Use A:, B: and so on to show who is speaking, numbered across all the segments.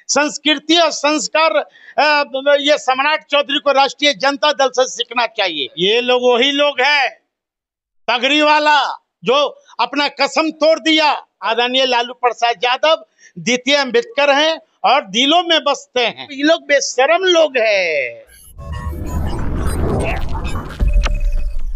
A: संस्कृति और संस्कार ये सम्राट चौधरी को राष्ट्रीय जनता दल से सीखना चाहिए। ये लोग वही लोग हैं पगड़ी वाला जो अपना कसम तोड़ दिया। आदरणीय लालू प्रसाद यादव द्वितीय अम्बेडकर हैं और दिलों में बसते हैं। ये लोग बेशरम लोग हैं।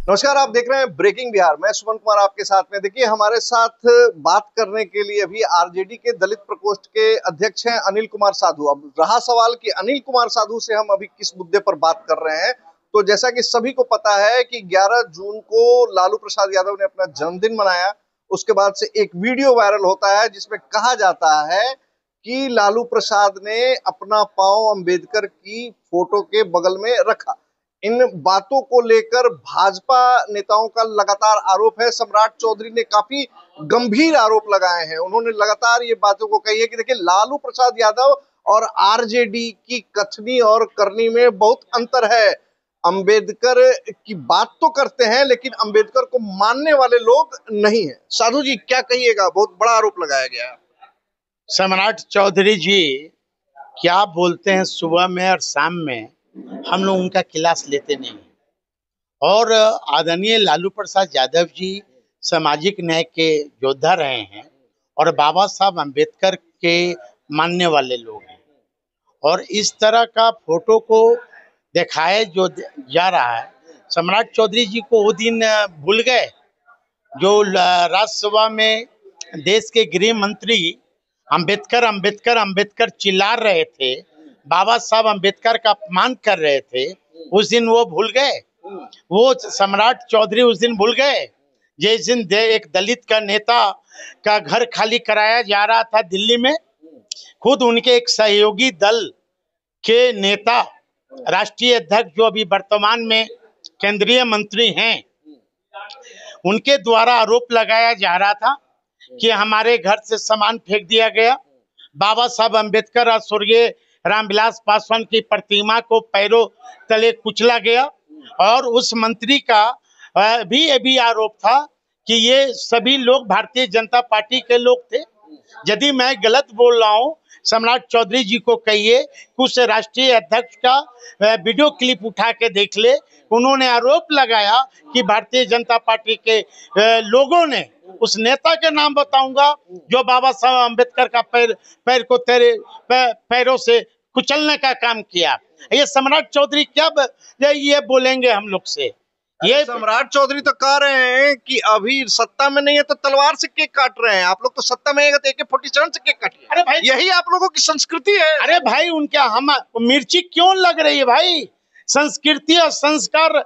B: नमस्कार, आप देख रहे हैं ब्रेकिंग बिहार। मैं सुमन कुमार आपके साथ में। देखिए, हमारे साथ बात करने के लिए अभी आरजेडी के दलित प्रकोष्ठ के अध्यक्ष हैं अनिल कुमार साधु। अब रहा सवाल कि अनिल कुमार साधु से हम अभी किस मुद्दे पर बात कर रहे हैं, तो जैसा कि सभी को पता है कि 11 जून को लालू प्रसाद यादव ने अपना जन्मदिन मनाया। उसके बाद से एक वीडियो वायरल होता है जिसमें कहा जाता है कि लालू प्रसाद ने अपना पांव अंबेडकर की फोटो के बगल में रखा। इन बातों को लेकर भाजपा नेताओं का लगातार आरोप है। सम्राट चौधरी ने काफी गंभीर आरोप लगाए हैं। उन्होंने लगातार ये बातों को कही है कि देखिए, लालू प्रसाद यादव और आरजेडी की कथनी और करनी में बहुत अंतर है। अंबेडकर की बात तो करते हैं लेकिन अंबेडकर को मानने वाले लोग नहीं है। साधु जी, क्या कहिएगा? बहुत बड़ा आरोप लगाया गया है।
A: सम्राट चौधरी जी क्या बोलते हैं सुबह में और शाम में, हम लोग उनका क्लास लेते नहीं हैं। और आदरणीय लालू प्रसाद यादव जी सामाजिक न्याय के योद्धा रहे हैं और बाबा साहब अम्बेडकर के मानने वाले लोग हैं। और इस तरह का फोटो को दिखाए जो जा रहा है, सम्राट चौधरी जी को वो दिन भूल गए जो राज्यसभा में देश के गृह मंत्री अम्बेडकर अम्बेडकर अम्बेडकर चिल्ला रहे थे, बाबा साहब अम्बेडकर का अपमान कर रहे थे। उस दिन वो भूल गए। वो सम्राट चौधरी उस दिन भूल गए जिस दिन एक दलित का नेता का घर खाली कराया जा रहा था दिल्ली में। खुद उनके एक सहयोगी दल के नेता, राष्ट्रीय अध्यक्ष जो अभी वर्तमान में केंद्रीय मंत्री हैं, उनके द्वारा आरोप लगाया जा रहा था कि हमारे घर से सामान फेंक दिया गया। बाबा साहब अम्बेडकर और स्वर्गीय रामविलास पासवान की प्रतिमा को पैरों तले कुचला गया। और उस मंत्री का भी आरोप था कि ये सभी लोग भारतीय जनता पार्टी के लोग थे। यदि मैं गलत बोल रहा हूं, सम्राट चौधरी जी को कहिए कि उस राष्ट्रीय अध्यक्ष का वीडियो क्लिप उठा के देख ले। उन्होंने आरोप लगाया कि भारतीय जनता पार्टी के लोगों ने, उस नेता के नाम बताऊंगा जो बाबा साहब अम्बेडकर का पैर को तेरे पैरों से कुचलने का काम किया। ये सम्राट चौधरी क्या ये बोलेंगे हम लोग से? ये
B: सम्राट चौधरी तो कह रहे हैं कि अभी सत्ता में नहीं है तो तलवार से केक काट रहे हैं। आप लोग तो सत्ता में है तो AK-47 से केक काटिए। अरे भाई, यही आप लोगों की संस्कृति है।
A: अरे भाई, उनके हम मिर्ची क्यों लग रही है भाई? संस्कृति और संस्कार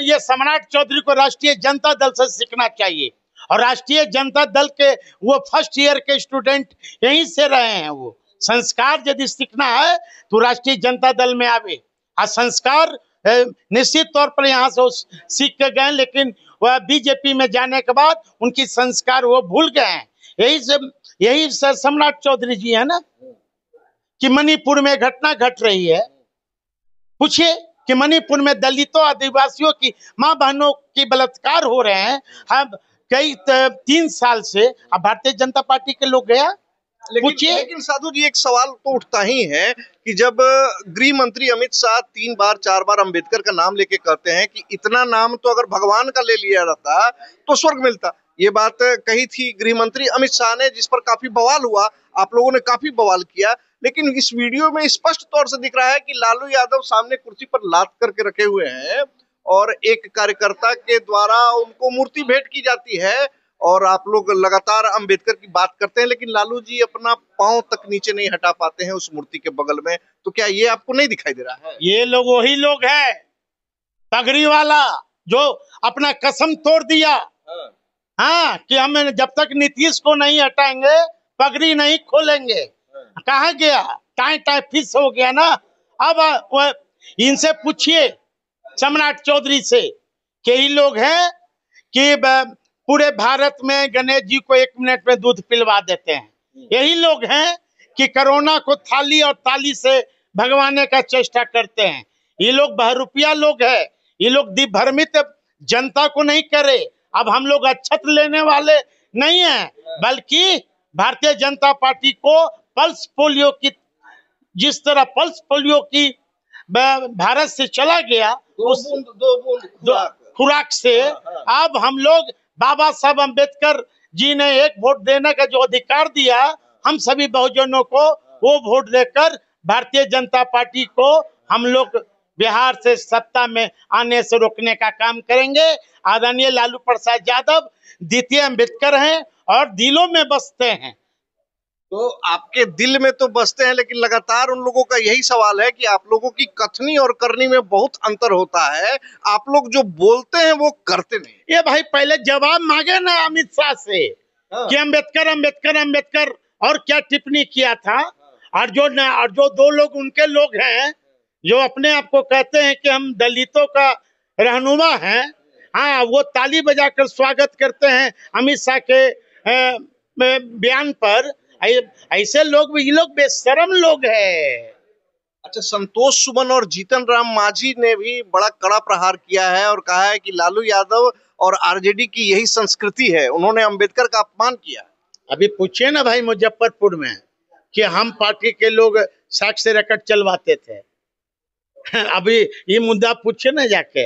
A: ये सम्राट चौधरी को राष्ट्रीय जनता दल से सीखना चाहिए। और राष्ट्रीय जनता दल के वो फर्स्ट ईयर के स्टूडेंट यहीं से रहे हैं। वो संस्कार यदि सीखना है तो राष्ट्रीय जनता दल में आवे। और संस्कार निश्चित तौर पर यहाँ से सीख के गए, लेकिन वह बीजेपी में जाने के बाद उनकी संस्कार वो भूल गए हैं। यही सम्राट चौधरी जी है ना कि मणिपुर में घटना घट रही है। पूछिए कि मणिपुर में दलितों आदिवासियों की मां बहनों की बलात्कार हो रहे हैं। हम कई 3 साल से भारतीय जनता पार्टी के लोग गया।
B: लेकिन साधु जी, एक सवाल तो उठता ही है कि जब गृह मंत्री अमित शाह 3 बार 4 बार अंबेडकर का नाम लेके कहते हैं कि इतना नाम तो अगर भगवान का ले लिया रहता तो स्वर्ग मिलता। ये बात कही थी गृह मंत्री अमित शाह ने, जिस पर काफी बवाल हुआ। आप लोगों ने काफी बवाल किया। लेकिन इस वीडियो में स्पष्ट तौर से दिख रहा है कि लालू यादव सामने कुर्सी पर लाद करके रखे हुए हैं और एक कार्यकर्ता के द्वारा उनको मूर्ति भेंट की जाती है। और आप लोग लगातार अंबेडकर की बात करते हैं लेकिन लालू जी अपना पांव तक नीचे नहीं हटा पाते हैं उस मूर्ति के बगल में। तो क्या ये आपको नहीं दिखाई दे रहा है?
A: ये लोग वही लोग हैं पगड़ी वाला जो अपना कसम तोड़ दिया। हाँ, कि हम जब तक नीतीश को नहीं हटाएंगे पगड़ी नहीं खोलेंगे। कहाँ गया? टाई टाई फिस हो गया ना। अब इनसे पूछिए, सम्राट चौधरी से, कि यही लोग हैं कि पूरे भारत में गणेश जी को 1 मिनट में दूध पिलवा देते हैं। यही लोग हैं कि कोरोना को थाली और ताली से भगवाने का चेष्टा करते हैं। ये लोग बहरूपिया लोग हैं। ये लोग दिभ्रमित जनता को नहीं करे। अब हम लोग अक्षत लेने वाले नहीं हैं, बल्कि भारतीय जनता पार्टी को पल्स पोलियो की जिस तरह पल्स पोलियो की भारत से चला गया, उस
B: दो बूंद
A: खुराक से अब हम लोग बाबा साहब अम्बेडकर जी ने एक वोट देने का जो अधिकार दिया हम सभी बहुजनों को, वो वोट देकर भारतीय जनता पार्टी को हम लोग बिहार से सत्ता में आने से रोकने का काम करेंगे। आदरणीय लालू प्रसाद यादव द्वितीय अम्बेडकर हैं और दिलों में बसते हैं।
B: तो आपके दिल में तो बसते हैं, लेकिन लगातार उन लोगों का यही सवाल है कि आप लोगों की कथनी और करनी में बहुत अंतर होता है। आप लोग जो बोलते हैं वो करते नहीं।
A: ये भाई पहले जवाब मांगे ना अमित शाह से कि अम्बेडकर अम्बेडकर अम्बेडकर और क्या टिप्पणी किया था। और जो दो लोग उनके लोग हैं जो अपने आप को कहते हैं कि हम दलितों का रहनुमा हैं, हाँ, वो ताली बजाकर स्वागत करते हैं अमित शाह के बयान पर। ऐसे लोग, ये लोग बेशरम लोग हैं।
B: अच्छा, संतोष सुमन और जीतन राम मांझी ने भी बड़ा कड़ा प्रहार किया है और कहा है कि लालू यादव और आरजेडी की यही संस्कृति है, उन्होंने अंबेडकर का अपमान किया।
A: अभी पूछिए ना भाई मुजफ्फरपुर में कि हम पार्टी के लोग साक्ष्य रिकॉर्ड चलवाते थे। अभी ये मुद्दा पूछिए ना जाके,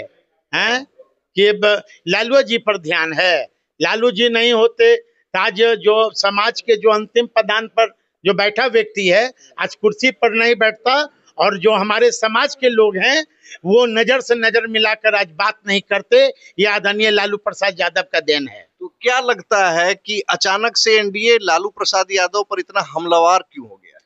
A: हैं कि लालू जी पर ध्यान है। लालू जी नहीं होते आज जो समाज के जो अंतिम पदान पर जो बैठा व्यक्ति है आज कुर्सी पर नहीं बैठता, और जो हमारे समाज के लोग हैं वो नजर से नजर मिलाकर आज बात नहीं करते। ये आदरणीय लालू प्रसाद यादव का देन है।
B: तो क्या लगता है कि अचानक से एनडीए लालू प्रसाद यादव पर इतना हमलावर क्यों हो गया?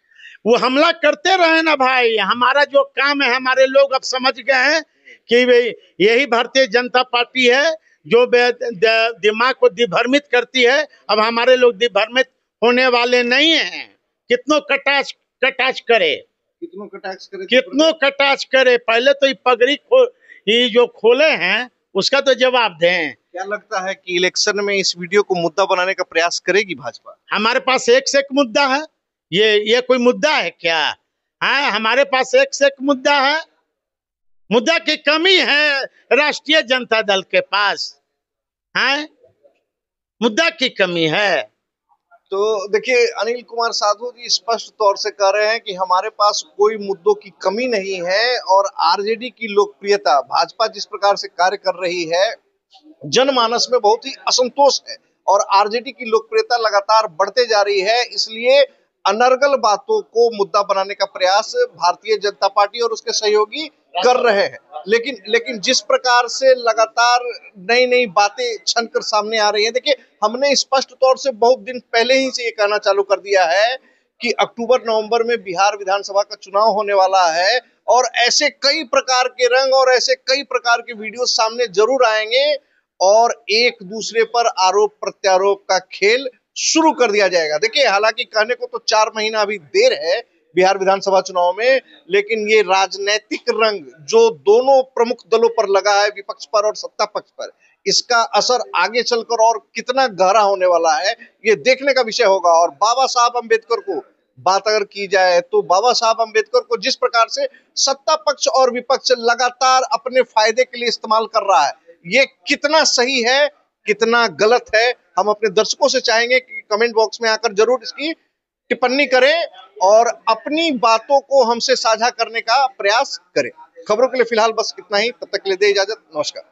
A: वो हमला करते रहे ना भाई, हमारा जो काम है, हमारे लोग अब समझ गए हैं कि भाई यही भारतीय जनता पार्टी है जो दिमाग को दिभ्रमित करती है। अब हमारे लोग दिभ्रमित होने वाले नहीं हैं। कितनों कटाक्ष करे, कितनों कटाक्ष करे, पहले तो ये पगड़ी ये जो खोले हैं उसका तो जवाब दें।
B: क्या लगता है कि इलेक्शन में इस वीडियो को मुद्दा बनाने का प्रयास करेगी भाजपा?
A: हमारे पास एक से एक मुद्दा है। ये कोई मुद्दा है क्या? हाँ, हमारे पास एक से एक मुद्दा है। मुद्दा की कमी है राष्ट्रीय जनता दल के पास, है मुद्दा की कमी है।
B: तो देखिए, अनिल कुमार साधु जी स्पष्ट तौर से कह रहे हैं कि हमारे पास कोई मुद्दों की कमी नहीं है और आरजेडी की लोकप्रियता, भाजपा जिस प्रकार से कार्य कर रही है, जनमानस में बहुत ही असंतोष है और आरजेडी की लोकप्रियता लगातार बढ़ते जा रही है। इसलिए अनर्गल बातों को मुद्दा बनाने का प्रयास भारतीय जनता पार्टी और उसके सहयोगी कर रहे हैं। लेकिन जिस प्रकार से लगातार नई नई बातें छनकर सामने आ रही हैं, देखिए, हमने स्पष्ट तौर से बहुत दिन पहले ही से ये कहना चालू कर दिया है कि अक्टूबर नवंबर में बिहार विधानसभा का चुनाव होने वाला है और ऐसे कई प्रकार के रंग और ऐसे कई प्रकार के वीडियो सामने जरूर आएंगे और एक दूसरे पर आरोप प्रत्यारोप का खेल शुरू कर दिया जाएगा। देखिए, हालांकि कहने को तो 4 महीना अभी देर है बिहार विधानसभा चुनाव में, लेकिन ये राजनीतिक रंग जो दोनों प्रमुख दलों पर लगा है, विपक्ष पर और सत्ता पक्ष पर, इसका असर आगे चलकर और कितना गहरा होने वाला है ये देखने का विषय होगा। और बाबा साहब अम्बेडकर को बात अगर की जाए तो बाबा साहब अम्बेडकर को जिस प्रकार से सत्ता पक्ष और विपक्ष लगातार अपने फायदे के लिए इस्तेमाल कर रहा है, ये कितना सही है कितना गलत है, हम अपने दर्शकों से चाहेंगे कि कमेंट बॉक्स में आकर जरूर इसकी टिप्पणी करें और अपनी बातों को हमसे साझा करने का प्रयास करें। खबरों के लिए फिलहाल बस इतना ही, तब तक के लिए दे इजाजत, नमस्कार।